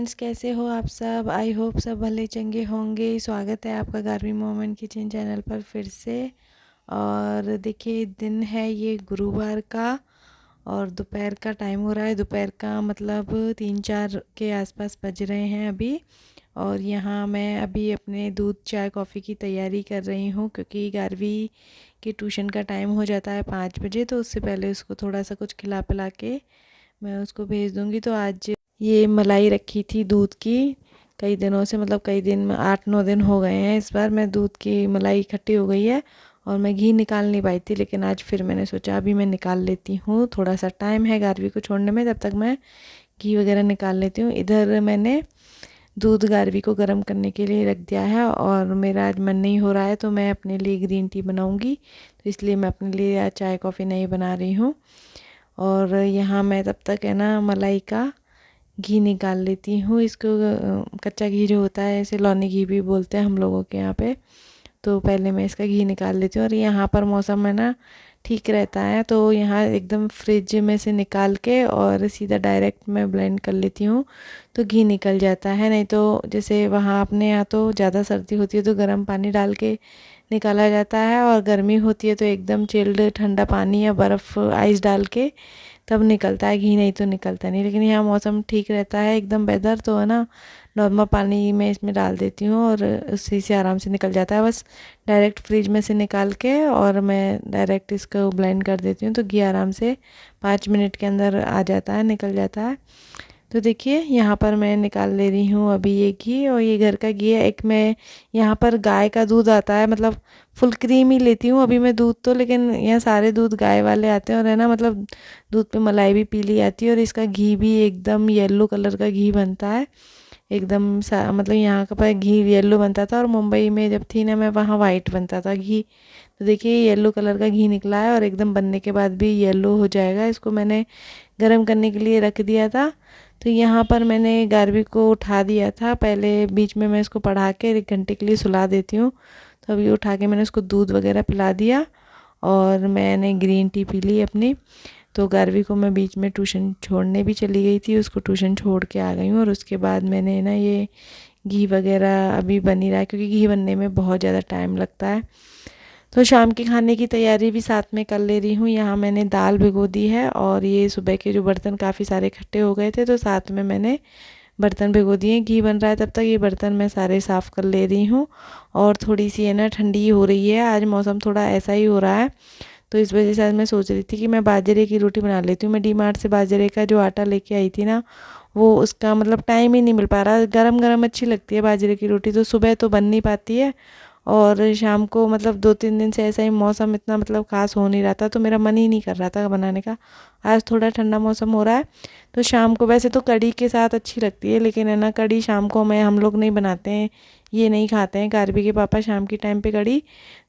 Friends, कैसे हो आप सब। आई होप सब भले चंगे होंगे। स्वागत है आपका गार्वी मोमेंट किचन चैनल पर फिर से। और देखिए, दिन है ये गुरुवार का और दोपहर का टाइम हो रहा है। दोपहर का मतलब 3-4 के आसपास बज रहे हैं अभी। और यहाँ मैं अभी अपने दूध चाय कॉफ़ी की तैयारी कर रही हूँ, क्योंकि गार्वी की ट्यूशन का टाइम हो जाता है 5 बजे। तो उससे पहले उसको थोड़ा सा कुछ खिला पिला के मैं उसको भेज दूँगी। तो आज ये मलाई रखी थी दूध की कई दिनों से, मतलब कई दिन 8-9 दिन हो गए हैं। इस बार मैं दूध की मलाई इकट्ठी हो गई है और मैं घी निकाल नहीं पाई थी, लेकिन आज फिर मैंने सोचा अभी मैं निकाल लेती हूँ। थोड़ा सा टाइम है गार्वी को छोड़ने में, तब तक मैं घी वगैरह निकाल लेती हूँ। इधर मैंने दूध गार्वी को गर्म करने के लिए रख दिया है और मेरा आज मन नहीं हो रहा है, तो मैं अपने लिए ग्रीन टी बनाऊँगी। तो इसलिए मैं अपने लिए आज चाय कॉफ़ी नहीं बना रही हूँ। और यहाँ मैं तब तक है ना मलाई का घी निकाल लेती हूँ। इसको कच्चा घी जो होता है, इसे लौनी घी भी बोलते हैं हम लोगों के यहाँ पे। तो पहले मैं इसका घी निकाल लेती हूँ। और यहाँ पर मौसम है ना ठीक रहता है, तो यहाँ एकदम फ्रिज में से निकाल के और सीधा डायरेक्ट मैं ब्लेंड कर लेती हूँ, तो घी निकल जाता है। नहीं तो जैसे वहाँ अपने यहाँ तो ज़्यादा सर्दी होती है तो गर्म पानी डाल के निकाला जाता है, और गर्मी होती है तो एकदम चिल्ड ठंडा पानी या बर्फ़ आइस डाल के तब निकलता है घी, नहीं तो निकलता नहीं। लेकिन यहाँ मौसम ठीक रहता है एकदम वेदर, तो है ना नॉर्मल पानी में इसमें डाल देती हूँ और उसी से आराम से निकल जाता है। बस डायरेक्ट फ्रिज में से निकाल के और मैं डायरेक्ट इसको ब्लेंड कर देती हूँ, तो घी आराम से 5 मिनट के अंदर आ जाता है, निकल जाता है। तो देखिए यहाँ पर मैं निकाल ले रही हूँ अभी ये घी, और ये घर का घी है। एक मैं यहाँ पर गाय का दूध आता है, मतलब फुल क्रीम ही लेती हूँ अभी मैं दूध तो, लेकिन यहाँ सारे दूध गाय वाले आते हैं और है ना, मतलब दूध पे मलाई भी पीली आती है। और इसका घी भी एकदम येलो कलर का घी बनता है एकदम सा, मतलब यहाँ का पर घी येलो बनता था और मुंबई में जब थी ना मैं, वहाँ वाइट बनता था घी। तो देखिए येलो कलर का घी निकला है और एकदम बनने के बाद भी येलो हो जाएगा। इसको मैंने गर्म करने के लिए रख दिया था। तो यहाँ पर मैंने गार्वी को उठा दिया था पहले, बीच में मैं इसको पढ़ा के 1 घंटे के लिए सुला देती हूँ। तो अभी उठा के मैंने उसको दूध वगैरह पिला दिया और मैंने ग्रीन टी पी ली अपनी। तो गार्वी को मैं बीच में ट्यूशन छोड़ने भी चली गई थी, उसको ट्यूशन छोड़ के आ गई हूँ। और उसके बाद मैंने ना ये घी वगैरह अभी बन ही रहा है, क्योंकि घी बनने में बहुत ज़्यादा टाइम लगता है। तो शाम के खाने की तैयारी भी साथ में कर ले रही हूँ। यहाँ मैंने दाल भिगो दी है और ये सुबह के जो बर्तन काफ़ी सारे इकट्ठे हो गए थे, तो साथ में मैंने बर्तन भिगो दिए। घी बन रहा है तब तक ये बर्तन मैं सारे साफ़ कर ले रही हूँ। और थोड़ी सी है ना ठंडी हो रही है, आज मौसम थोड़ा ऐसा ही हो रहा है, तो इस वजह से आज मैं सोच रही थी कि मैं बाजरे की रोटी बना लेती हूँ। मैं डी मार्ट से बाजरे का जो आटा लेके आई थी ना, वो उसका मतलब टाइम ही नहीं मिल पा रहा। गरम गरम अच्छी लगती है बाजरे की रोटी, तो सुबह तो बन नहीं पाती है और शाम को मतलब 2-3 दिन से ऐसा ही मौसम इतना मतलब ख़ास हो नहीं रहा था, तो मेरा मन ही नहीं कर रहा था बनाने का। आज थोड़ा ठंडा मौसम हो रहा है, तो शाम को वैसे तो कढ़ी के साथ अच्छी लगती है, लेकिन है ना कढ़ी शाम को मैं हम लोग नहीं बनाते हैं, ये नहीं खाते हैं गार्वी के पापा शाम के टाइम पे कढ़ी।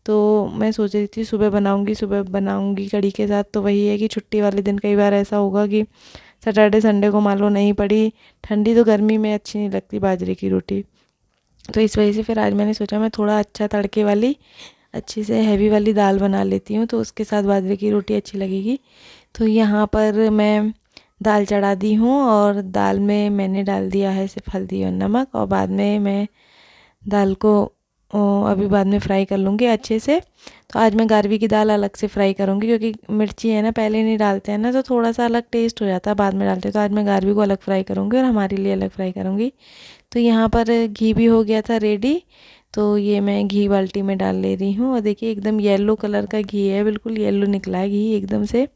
तो मैं सोच रही थी सुबह बनाऊंगी कढ़ी के साथ। तो वही है कि छुट्टी वाले दिन कई बार ऐसा होगा कि सैटरडे संडे को मान लो नहीं पड़ी ठंडी, तो गर्मी में अच्छी नहीं लगती बाजरे की रोटी। तो इस वजह से फिर आज मैंने सोचा मैं थोड़ा अच्छा तड़के वाली अच्छी से हैवी वाली दाल बना लेती हूँ, तो उसके साथ बाजरे की रोटी अच्छी लगेगी। तो यहाँ पर मैं दाल चढ़ा दी हूँ और दाल में मैंने डाल दिया है सिर्फ हल्दी और नमक, और बाद में मैं दाल को अभी बाद में फ्राई कर लूँगी अच्छे से। तो आज मैं गार्वी की दाल अलग से फ्राई करूँगी, क्योंकि मिर्ची है ना पहले नहीं डालते हैं ना, तो थोड़ा सा अलग टेस्ट हो जाता है बाद में डालते हैं। तो आज मैं गार्वी को अलग फ्राई करूँगी और हमारे लिए अलग फ्राई करूँगी। तो यहाँ पर घी भी हो गया था रेडी, तो ये मैं घी बाल्टी में डाल ले रही हूँ। और देखिए एकदम येलो कलर का घी है, बिल्कुल येलो निकला है घी एकदम से।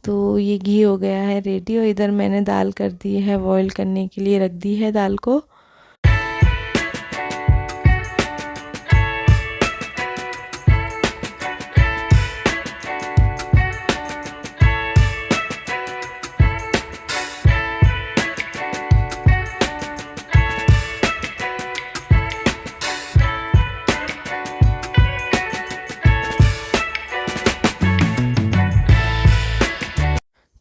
तो ये घी हो गया है रेडी, और इधर मैंने दाल कर दी है बॉईल करने के लिए, रख दी है दाल को।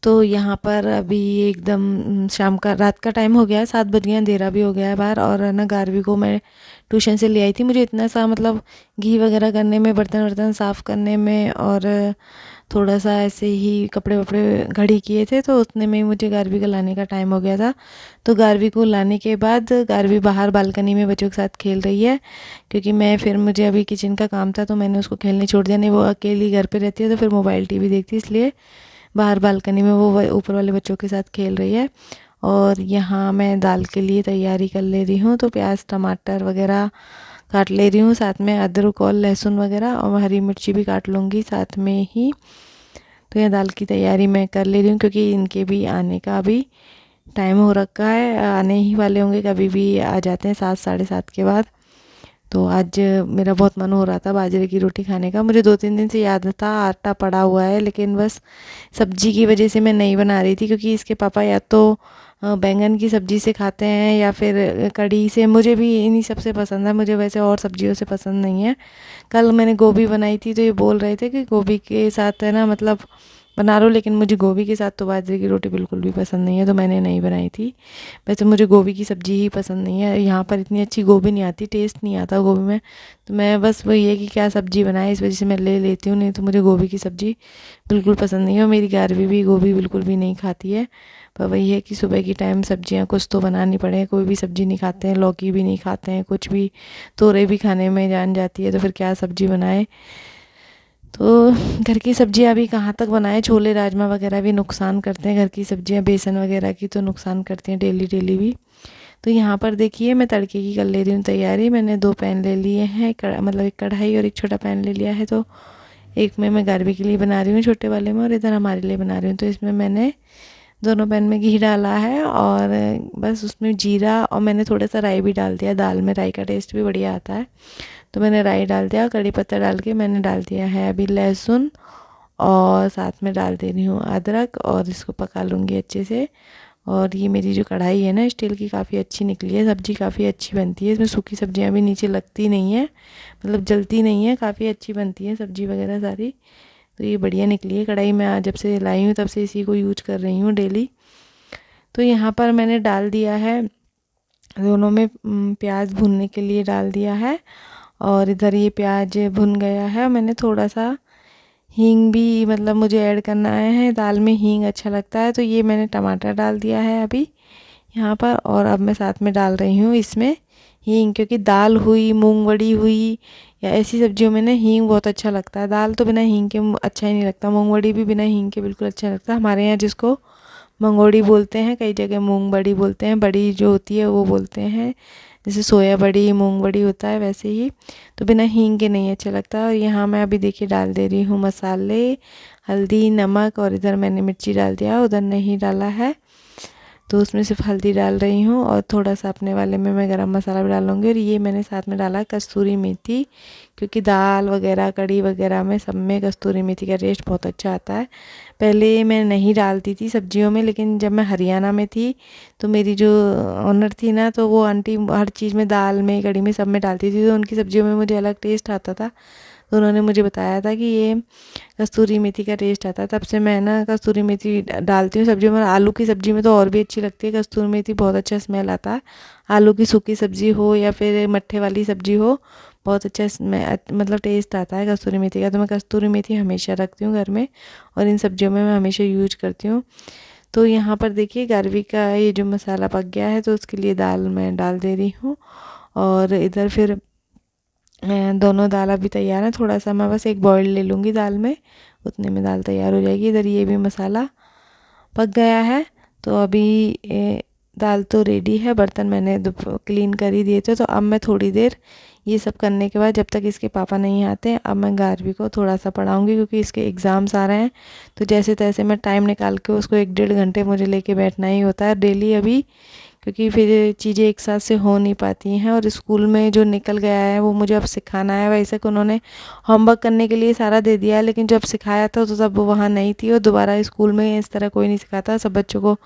तो यहाँ पर अभी एकदम शाम का रात का टाइम हो गया है, 7 बज गए हैं, अंधेरा भी हो गया है बाहर। और ना गारवी को मैं ट्यूशन से ले आई थी। मुझे इतना सा मतलब घी वगैरह करने में, बर्तन वर्तन साफ़ करने में और थोड़ा सा ऐसे ही कपड़े वपड़े घड़ी किए थे, तो उतने में ही मुझे गारवी को लाने का टाइम हो गया था। तो गारवी को लाने के बाद गारवी बाहर बालकनी में बच्चों के साथ खेल रही है, क्योंकि मैं फिर मुझे अभी किचन का काम था तो मैंने उसको खेलने छोड़ दिया। नहीं, वो अकेली घर पे रहती है तो फिर मोबाइल टीवी देखती है, इसलिए बाहर बालकनी में वो ऊपर वाले बच्चों के साथ खेल रही है। और यहाँ मैं दाल के लिए तैयारी कर ले रही हूँ, तो प्याज टमाटर वगैरह काट ले रही हूँ, साथ में अदरक और लहसुन वगैरह, और हरी मिर्ची भी काट लूँगी साथ में ही। तो यह दाल की तैयारी मैं कर ले रही हूँ, क्योंकि इनके भी आने का अभी टाइम हो रखा है, आने ही वाले होंगे, कभी भी आ जाते हैं 7 साढ़े 7 के बाद। तो आज मेरा बहुत मन हो रहा था बाजरे की रोटी खाने का। मुझे 2-3 दिन से याद था आटा पड़ा हुआ है, लेकिन बस सब्जी की वजह से मैं नहीं बना रही थी, क्योंकि इसके पापा या तो बैंगन की सब्ज़ी से खाते हैं या फिर कढ़ी से। मुझे भी इन्हीं सब से पसंद है, मुझे वैसे और सब्जियों से पसंद नहीं है। कल मैंने गोभी बनाई थी तो ये बोल रहे थे कि गोभी के साथ है ना, मतलब बना लो, लेकिन मुझे गोभी के साथ तो बाजरे की रोटी बिल्कुल भी पसंद नहीं है, तो मैंने नहीं बनाई थी। वैसे मुझे गोभी की सब्ज़ी ही पसंद नहीं है, यहाँ पर इतनी अच्छी गोभी नहीं आती, टेस्ट नहीं आता गोभी में। तो मैं बस वही है कि क्या सब्ज़ी बनाए, इस वजह से मैं ले लेती हूँ, नहीं तो मुझे गोभी की सब्ज़ी बिल्कुल पसंद नहीं है। और मेरी गारवी भी गोभी बिल्कुल भी नहीं खाती है। पर वही है कि सुबह की टाइम सब्जियां कुछ तो बनानी पड़े, कोई भी सब्ज़ी नहीं खाते हैं, लौकी भी नहीं खाते हैं, कुछ भी, तोरई भी खाने में जान जाती है, तो फिर क्या सब्ज़ी बनाए। तो घर की सब्जियां भी कहाँ तक बनाए, छोले राजमा वगैरह भी नुकसान करते हैं, घर की सब्जियां बेसन वगैरह की तो नुकसान करती हैं डेली डेली भी। तो यहाँ पर देखिए मैं तड़के की कर ले रही हूँ तैयारी। मैंने 2 पैन ले लिए हैं, मतलब एक कढ़ाई और एक छोटा पैन ले लिया है। तो एक में मैं गारवी के लिए बना रही हूँ छोटे वाले में, और इधर हमारे लिए बना रही हूँ। तो इसमें मैंने दोनों पैन में घी डाला है, और बस उसमें जीरा, और मैंने थोड़ा सा राई भी डाल दिया, दाल में राई का टेस्ट भी बढ़िया आता है। तो मैंने राई डाल दिया, कड़ी पत्ता डाल के मैंने डाल दिया है अभी लहसुन, और साथ में डाल दे रही हूँ अदरक, और इसको पका लूँगी अच्छे से। और ये मेरी जो कढ़ाई है ना स्टील की, काफ़ी अच्छी निकली है, सब्ज़ी काफ़ी अच्छी बनती है, इसमें सूखी सब्जियाँ भी नीचे लगती नहीं है, मतलब जलती नहीं है, काफ़ी अच्छी बनती है सब्ज़ी वगैरह सारी। तो ये बढ़िया निकली है कढ़ाई। मैं आज जब से लाई हूँ तब से इसी को यूज कर रही हूँ डेली। तो यहाँ पर मैंने डाल दिया है दोनों में प्याज भूनने के लिए डाल दिया है, और इधर ये प्याज भुन गया है। मैंने थोड़ा सा हींग भी, मतलब मुझे ऐड करना है, दाल में हींग अच्छा लगता है, तो ये मैंने टमाटर डाल दिया है अभी यहाँ पर। और अब मैं साथ में डाल रही हूँ इसमें हींग, क्योंकि दाल हुई, मूंगफली हुई, या ऐसी सब्जियों में ना हींग बहुत अच्छा लगता है। दाल तो बिना हींग के अच्छा ही नहीं लगता, मूंगफली भी बिना हींग के बिल्कुल अच्छा लगता है। हमारे यहाँ जिसको मंगोड़ी बोलते हैं, कई जगह मूंग बड़ी बोलते हैं, बड़ी जो होती है वो बोलते हैं, जैसे सोया बड़ी मूंग बड़ी होता है वैसे ही। तो बिना हींग के नहीं अच्छा लगता। और यहाँ मैं अभी देखिए डाल दे रही हूँ मसाले, हल्दी नमक, और इधर मैंने मिर्ची डाल दिया, उधर नहीं डाला है, तो उसमें सिर्फ हल्दी डाल रही हूँ, और थोड़ा सा अपने वाले में मैं गरम मसाला भी डालूँगी। और ये मैंने साथ में डाला कस्तूरी मेथी, क्योंकि दाल वगैरह कढ़ी वगैरह में सब में कस्तूरी मेथी का टेस्ट बहुत अच्छा आता है। पहले मैं नहीं डालती थी सब्जियों में, लेकिन जब मैं हरियाणा में थी तो मेरी जो ओनर थी ना, तो वो आंटी हर चीज़ में, दाल में कढ़ी में सब में डालती थी, तो उनकी सब्जियों में मुझे अलग टेस्ट आता था। तो उन्होंने मुझे बताया था कि ये कस्तूरी मेथी का टेस्ट आता है, तब से मैं ना कस्तूरी मेथी डालती हूँ सब्जियों में। आलू की सब्ज़ी में तो और भी अच्छी लगती है कस्तूरी मेथी, बहुत अच्छा स्मेल आता है। आलू की सूखी सब्ज़ी हो या फिर मट्ठे वाली सब्ज़ी हो, बहुत अच्छा मतलब टेस्ट आता है कस्तूरी मेथी का। तो मैं कस्तूरी मेथी हमेशा रखती हूँ घर में, और इन सब्जियों में मैं हमेशा यूज करती हूँ। तो यहाँ पर देखिए गारवी का ये जो मसाला पक गया है, तो उसके लिए दाल मैं डाल दे रही हूँ। और इधर फिर दोनों दाल अभी तैयार है, थोड़ा सा मैं बस एक बॉईल ले लूँगी दाल में, उतने में दाल तैयार हो जाएगी। इधर ये भी मसाला पक गया है, तो अभी दाल तो रेडी है। बर्तन मैंने क्लीन कर ही दिए थे। तो अब मैं थोड़ी देर ये सब करने के बाद, जब तक इसके पापा नहीं आते, अब मैं गारवी को थोड़ा सा पढ़ाऊँगी, क्योंकि इसके एग्ज़ाम्स आ रहे हैं। तो जैसे तैसे मैं टाइम निकाल के उसको 1-1.5 घंटे मुझे लेके बैठना ही होता है डेली अभी, क्योंकि फिर चीज़ें एक साथ से हो नहीं पाती हैं। और स्कूल में जो निकल गया है वो मुझे अब सिखाना है। वैसे कि उन्होंने होमवर्क करने के लिए सारा दे दिया है, लेकिन जब सिखाया था तो तब वो वहाँ नहीं थी, और दोबारा स्कूल में इस तरह कोई नहीं सिखाता, सब बच्चों को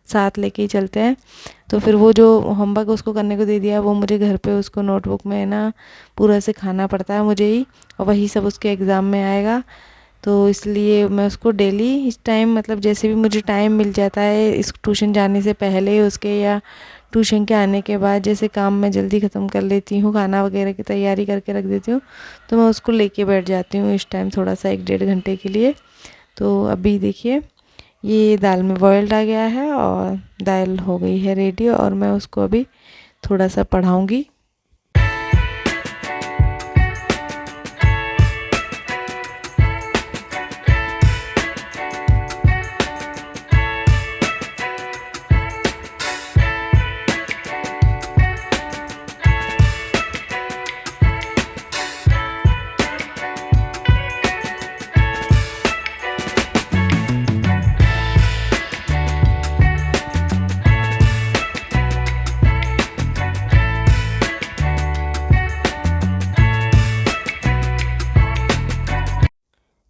साथ लेके ही चलते हैं। तो फिर वो जो होमवर्क उसको करने को दे दिया, वो मुझे घर पे उसको नोटबुक में ना पूरा सिखाना पड़ता है मुझे ही, और वही सब उसके एग्ज़ाम में आएगा। तो इसलिए मैं उसको डेली इस टाइम मतलब जैसे भी मुझे टाइम मिल जाता है इस ट्यूशन जाने से पहले उसके या ट्यूशन के आने के बाद, जैसे काम मैं जल्दी ख़त्म कर लेती हूँ, खाना वगैरह की तैयारी करके रख देती हूँ, तो मैं उसको लेके बैठ जाती हूँ इस टाइम थोड़ा सा 1-1.5 घंटे के लिए। तो अभी देखिए ये दाल में बॉयल्ड आ गया है और दाल हो गई है रेडी, और मैं उसको अभी थोड़ा सा पढ़ाऊँगी।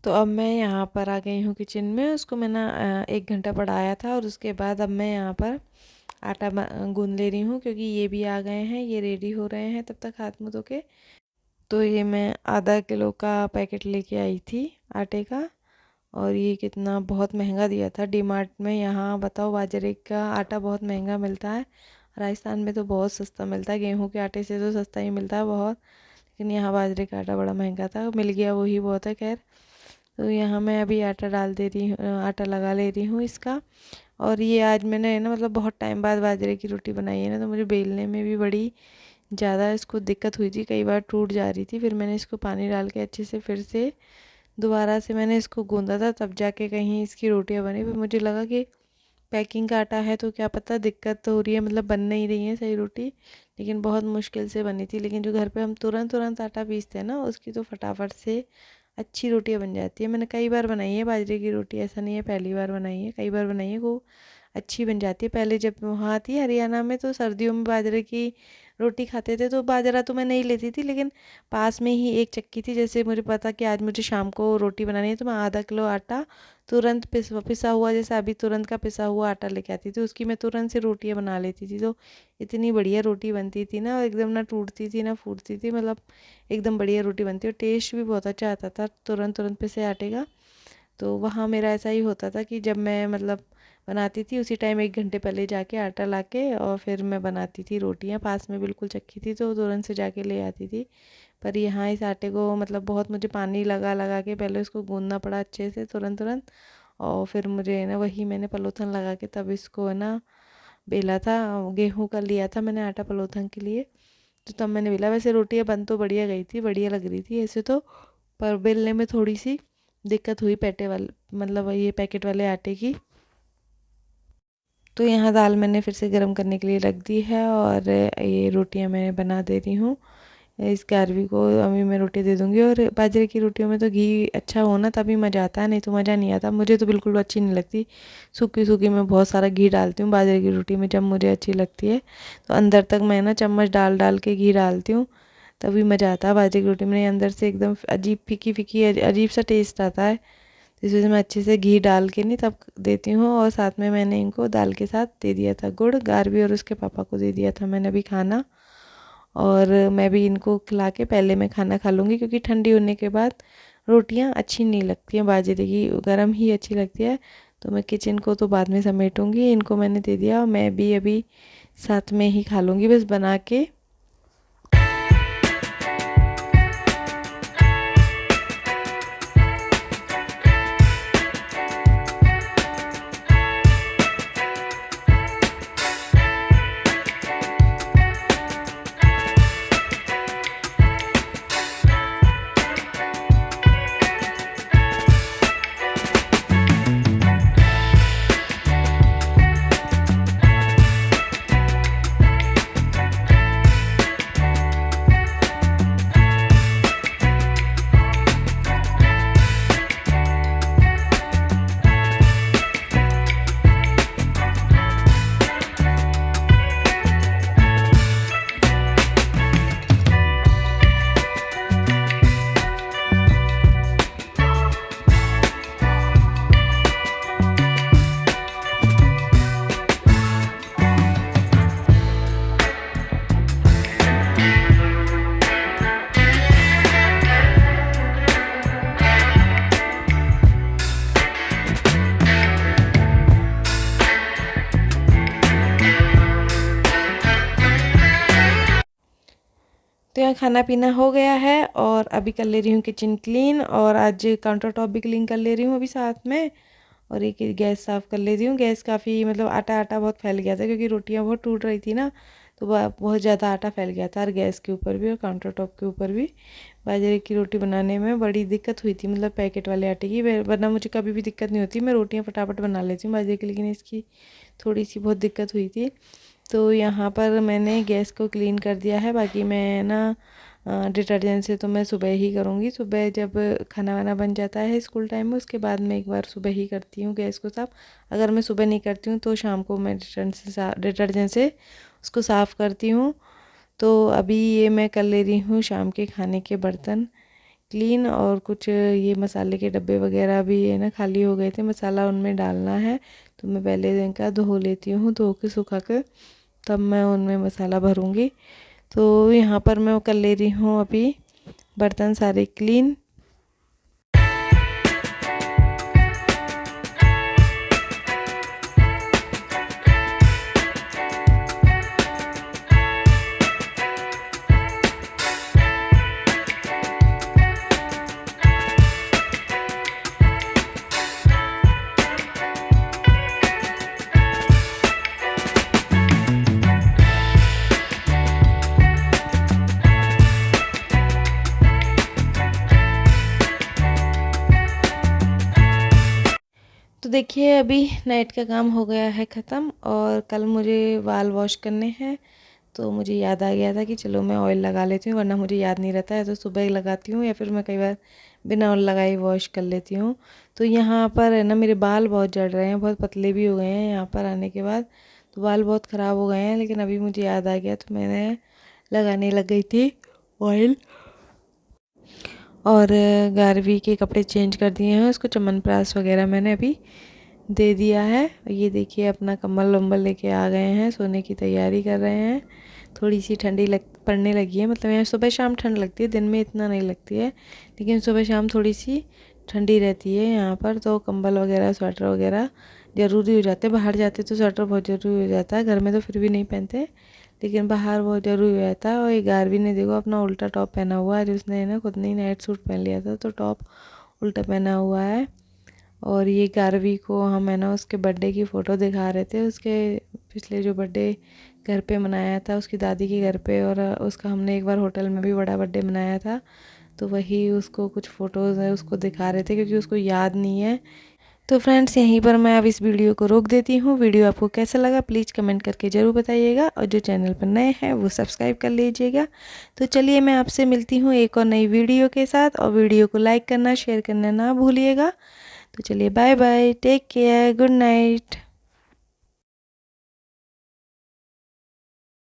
तो अब मैं यहाँ पर आ गई हूँ किचन में। उसको मैंने 1 घंटा पढ़ाया था, और उसके बाद अब मैं यहाँ पर आटा गूंद ले रही हूँ, क्योंकि ये भी आ गए हैं, ये रेडी हो रहे हैं तब तक हाथ मुँह धो के। तो ये मैं आधा किलो का पैकेट लेके आई थी आटे का, और ये कितना बहुत महंगा दिया था डीमार्ट में। यहाँ बताओ बाजरे का आटा बहुत महंगा मिलता है, राजस्थान में तो बहुत सस्ता मिलता है, गेहूं के आटे से तो सस्ता ही मिलता है बहुत, लेकिन यहाँ बाजरे का आटा बड़ा महंगा था, मिल गया वही बहुत है। खैर, तो यहाँ मैं अभी आटा डाल दे रही हूँ, आटा लगा ले रही हूँ इसका। और ये आज मैंने ना मतलब बहुत टाइम बाद बाजरे की रोटी बनाई है ना, तो मुझे बेलने में भी बड़ी ज़्यादा इसको दिक्कत हुई थी, कई बार टूट जा रही थी। फिर मैंने इसको पानी डाल के अच्छे से फिर से दोबारा से मैंने इसको गूंदा था, तब जाके कहीं इसकी रोटियां बनी। फिर मुझे लगा कि पैकिंग का आटा है तो क्या पता दिक्कत तो हो रही है, मतलब बन नहीं रही है सही रोटी, लेकिन बहुत मुश्किल से बनी थी। लेकिन जो घर पे हम तुरंत तुरंत आटा पीसते हैं ना, उसकी तो फटाफट से अच्छी रोटियां बन जाती है। मैंने कई बार बनाई है बाजरे की रोटी, ऐसा नहीं है पहली बार बनाई है, कई बार बनाई है, वो अच्छी बन जाती है। पहले जब वहाँ थी हरियाणा में, तो सर्दियों में बाजरे की रोटी खाते थे, तो बाजरा तो मैं नहीं लेती थी, लेकिन पास में ही एक चक्की थी। जैसे मुझे पता कि आज मुझे शाम को रोटी बनानी है, तो मैं आधा किलो आटा तुरंत पिसा हुआ, जैसे अभी तुरंत का पिसा हुआ आटा लेके आती थी, उसकी मैं तुरंत से रोटियां बना लेती थी। तो इतनी बढ़िया रोटी बनती थी ना, एकदम ना टूटती थी ना फूटती थी, मतलब एकदम बढ़िया रोटी बनती, और टेस्ट भी बहुत अच्छा आता था तुरंत तुरंत पिसे आटे का। तो वहाँ मेरा ऐसा ही होता था कि जब मैं मतलब बनाती थी, उसी टाइम 1 घंटे पहले जाके आटा लाके और फिर मैं बनाती थी रोटियाँ। पास में बिल्कुल चक्की थी, तो तुरंत से जाके ले आती थी। पर यहाँ इस आटे को मतलब बहुत मुझे पानी लगा लगा के पहले उसको गूंदना पड़ा अच्छे से तुरंत तुरंत, और फिर मुझे ना वही मैंने पलोथन लगा के तब इसको है ना बेला था। गेहूँ का लिया था मैंने आटा पलोथन के लिए, तो तब मैंने बेला। वैसे रोटियाँ बन तो बढ़िया गई थी, बढ़िया लग रही थी ऐसे तो, पर बेलने में थोड़ी सी दिक्कत हुई पैटे वाले, मतलब ये पैकेट वाले आटे की। तो यहाँ दाल मैंने फिर से गर्म करने के लिए रख दी है, और ये रोटियाँ मैं बना दे रही हूँ। इस गारवी को अभी मैं रोटी दे दूँगी। और बाजरे की रोटियों में तो घी अच्छा होना तभी मज़ा आता है, नहीं तो मज़ा नहीं आता। मुझे तो बिल्कुल अच्छी नहीं लगती, सूखी सूखी मैं बहुत सारा घी डालती हूँ बाजरे की रोटी में, जब मुझे अच्छी लगती है तो अंदर तक मैं ना चम्मच डाल डाल के घी डालती हूँ, तभी मज़ा आता है बाजरे की रोटी में। अंदर से एकदम अजीब फीकी फीकी अजीब सा टेस्ट आता है, तो इस वजह से मैं अच्छे से घी डाल के नहीं तब देती हूँ। और साथ में मैंने इनको दाल के साथ दे दिया था गुड़, गारवी और उसके पापा को दे दिया था मैंने अभी खाना। और मैं भी इनको खिला के पहले मैं खाना खा लूँगी, क्योंकि ठंडी होने के बाद रोटियां अच्छी नहीं लगती हैं बाजरे की, गर्म ही अच्छी लगती है। तो मैं किचन को तो बाद में समेटूंगी, इनको मैंने दे दिया, और मैं भी अभी साथ में ही खा लूँगी बस बना के। यहाँ खाना पीना हो गया है और अभी कर ले रही हूँ किचन क्लीन, और आज काउंटर टॉप भी क्लीन कर ले रही हूँ अभी साथ में। और एक गैस साफ़ कर लेती हूँ। गैस काफ़ी मतलब आटा आटा बहुत फैल गया था क्योंकि रोटियाँ बहुत टूट रही थी ना, तो बहुत ज़्यादा आटा फैल गया था, और गैस के ऊपर भी और काउंटर टॉप के ऊपर भी। बाजरे की रोटी बनाने में बड़ी दिक्कत हुई थी, मतलब पैकेट वाले आटे की, वरना मुझे कभी भी दिक्कत नहीं होती, मैं रोटियाँ फटाफट बना लेती हूँ बाजरे की, लेकिन इसकी थोड़ी सी बहुत दिक्कत हुई थी। तो यहाँ पर मैंने गैस को क्लीन कर दिया है। बाकी मैं ना डिटर्जेंट से तो मैं सुबह ही करूँगी, सुबह जब खाना वाना बन जाता है स्कूल टाइम में, उसके बाद मैं एक बार सुबह ही करती हूँ गैस को साफ़। अगर मैं सुबह नहीं करती हूँ तो शाम को मैं डिटर्जेंट से उसको साफ़ करती हूँ। तो अभी ये मैं कर ले रही हूँ शाम के खाने के बर्तन क्लीन, और कुछ ये मसाले के डब्बे वगैरह भी है ना खाली हो गए थे, मसाला उनमें डालना है, तो मैं पहले दिन का धो लेती हूँ, धो के सुखा कर तब मैं उनमें मसाला भरूँगी। तो यहाँ पर मैं कर ले रही हूँ अभी बर्तन सारे क्लीन। तो देखिए अभी नाइट का काम हो गया है ख़त्म, और कल मुझे बाल वॉश करने हैं, तो मुझे याद आ गया था कि चलो मैं ऑयल लगा लेती हूँ, वरना मुझे याद नहीं रहता है, तो सुबह ही लगाती हूँ या फिर मैं कई बार बिना ऑयल लगाए वॉश कर लेती हूँ। तो यहाँ पर है ना मेरे बाल बहुत झड़ रहे हैं, बहुत पतले भी हो गए हैं यहाँ पर आने के बाद, तो बाल बहुत ख़राब हो गए हैं, लेकिन अभी मुझे याद आ गया तो मैंने लगाने लग गई थी ऑयल। और गारवी के कपड़े चेंज कर दिए हैं, उसको च्यवनप्राश वगैरह मैंने अभी दे दिया है। ये देखिए अपना कंबल वम्बल लेके आ गए हैं, सोने की तैयारी कर रहे हैं। थोड़ी सी ठंडी पड़ने लगी है, मतलब यहाँ सुबह शाम ठंड लगती है, दिन में इतना नहीं लगती है, लेकिन सुबह शाम थोड़ी सी ठंडी रहती है यहाँ पर। तो कंबल वगैरह स्वेटर वगैरह ज़रूरी हो जाते हैं, बाहर जाते तो स्वेटर बहुत ज़रूरी हो जाता है, घर में तो फिर भी नहीं पहनते, लेकिन बाहर बहुत ज़रूरी हो जाता है। और ये गारवी ने देखो अपना उल्टा टॉप पहना हुआ है, उसने ना खुद ने नाइट सूट पहन लिया था, तो टॉप उल्टा पहना हुआ है। और ये गारवी को हम है ना उसके बर्थडे की फ़ोटो दिखा रहे थे, उसके पिछले जो बर्थडे घर पे मनाया था उसकी दादी के घर पे, और उसका हमने एक बार होटल में भी बड़ा बर्थडे मनाया था, तो वही उसको कुछ फ़ोटोज़ है उसको दिखा रहे थे क्योंकि उसको याद नहीं है। तो फ्रेंड्स यहीं पर मैं अब इस वीडियो को रोक देती हूँ। वीडियो आपको कैसा लगा प्लीज़ कमेंट करके ज़रूर बताइएगा, और जो चैनल पर नए हैं वो सब्सक्राइब कर लीजिएगा। तो चलिए मैं आपसे मिलती हूँ एक और नई वीडियो के साथ, और वीडियो को लाइक करना शेयर करना ना भूलिएगा। तो चलिए bye bye, take care, good night.